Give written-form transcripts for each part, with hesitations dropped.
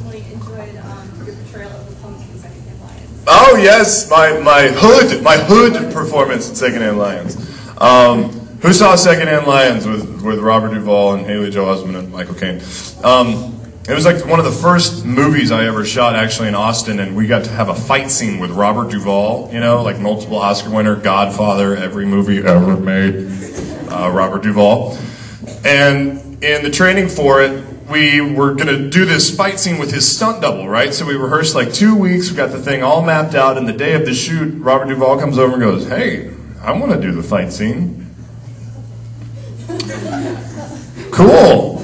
personally enjoyed your portrayal of the punk in Secondhand Lions. Oh yes, my hood performance in Secondhand Lions. Who saw Secondhand Lions with Robert Duvall and Haley Joel Osment and Michael Caine? It was like one of the first movies I ever shot actually in Austin, and we got to have a fight scene with Robert Duvall, you know, like multiple Oscar winner, Godfather, every movie ever made, Robert Duvall. And in the training for it, we were going to do this fight scene with his stunt double, right? So we rehearsed like 2 weeks, we got the thing all mapped out, and the day of the shoot, Robert Duvall comes over and goes, "Hey, I want to do the fight scene." Cool.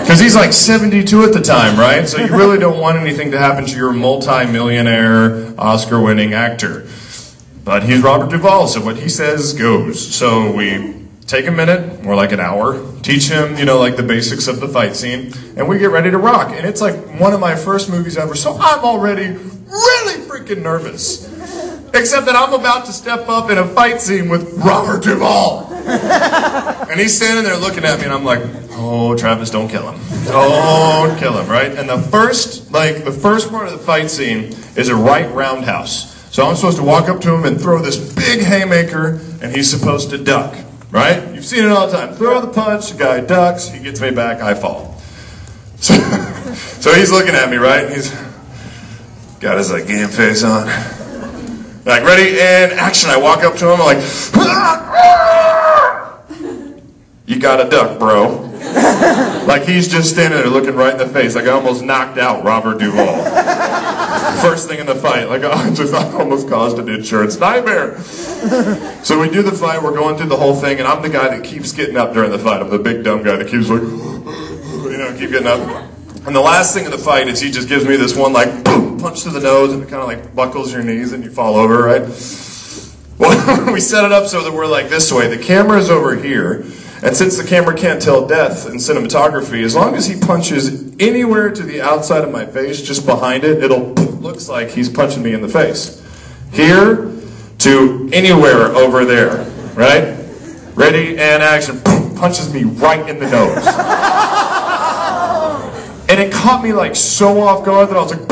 Because he's like 72 at the time, right? So you really don't want anything to happen to your multi-millionaire, Oscar-winning actor. But he's Robert Duvall, so what he says goes. So we take a minute, or like an hour, teach him, you know, like the basics of the fight scene, and we get ready to rock. And it's like one of my first movies ever, so I'm already really freaking nervous. Except that I'm about to step up in a fight scene with Robert Duvall. And he's standing there looking at me, and I'm like, "Oh, Travis, don't kill him. Don't kill him," right? And the first part of the fight scene is a right roundhouse. So I'm supposed to walk up to him and throw this big haymaker, and he's supposed to duck, right? You've seen it all the time. Throw the punch, the guy ducks, he gets me back, I fall. So he's looking at me, right? He's got his like game face on. Like, ready, and action. I walk up to him, I'm like, "You gotta duck, bro." Like he's just standing there looking right in the face. Like I almost knocked out Robert Duvall. First thing in the fight, like I almost caused an insurance nightmare. So we do the fight, we're going through the whole thing, and I'm the guy that keeps getting up during the fight. I'm the big dumb guy that keeps like, you know, keep getting up. And the last thing of the fight is he just gives me this one like boom, punch to the nose, and it kind of like buckles your knees and you fall over, right? Well, we set it up so that we're like this way. The camera's over here. And since the camera can't tell depth in cinematography, as long as he punches anywhere to the outside of my face, just behind it, looks like he's punching me in the face. Here to anywhere over there, right? Ready and action. Punches me right in the nose. And it caught me like so off guard that I was like,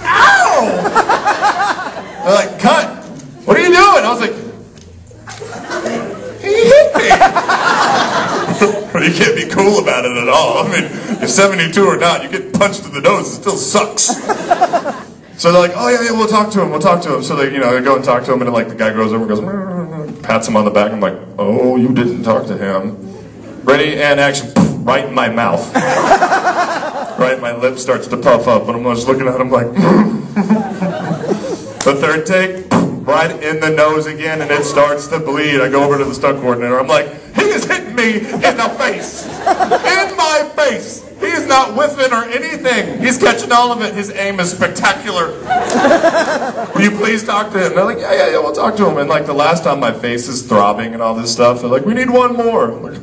"Ow!" They're like, "Cut! What are you doing?" I was like, "He hit me." But you can't be cool about it at all. I mean, you're 72 or not, you get punched in the nose, it still sucks. So they're like, "Oh yeah, we'll talk to him, we'll talk to him." So they, you know, they go and talk to him, and like the guy goes over and goes, pats him on the back. I'm like, "Oh, you didn't talk to him." Ready and action, right in my mouth. Right, my lip starts to puff up, and I'm just looking at him like, The third take, right in the nose again, and it starts to bleed. I go over to the stunt coordinator. I'm like, "He is hitting me in the face. In my face. He is not whiffing or anything. He's catching all of it. His aim is spectacular. Will you please talk to him?" And they're like, yeah, we'll talk to him. And like the last time my face is throbbing and all this stuff, they're like, "We need one more." I'm like,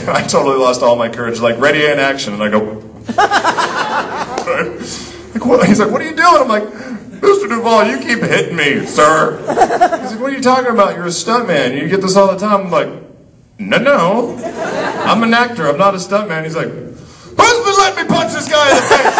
I totally lost all my courage. Like, "Ready and action." And I go, like, what? He's like, "What are you doing?" I'm like, "Mr. Duvall, you keep hitting me, sir." He's like, "What are you talking about? You're a stuntman. You get this all the time." I'm like, No. I'm an actor. I'm not a stuntman. He's like, "Who's been letting me punch this guy in the face?"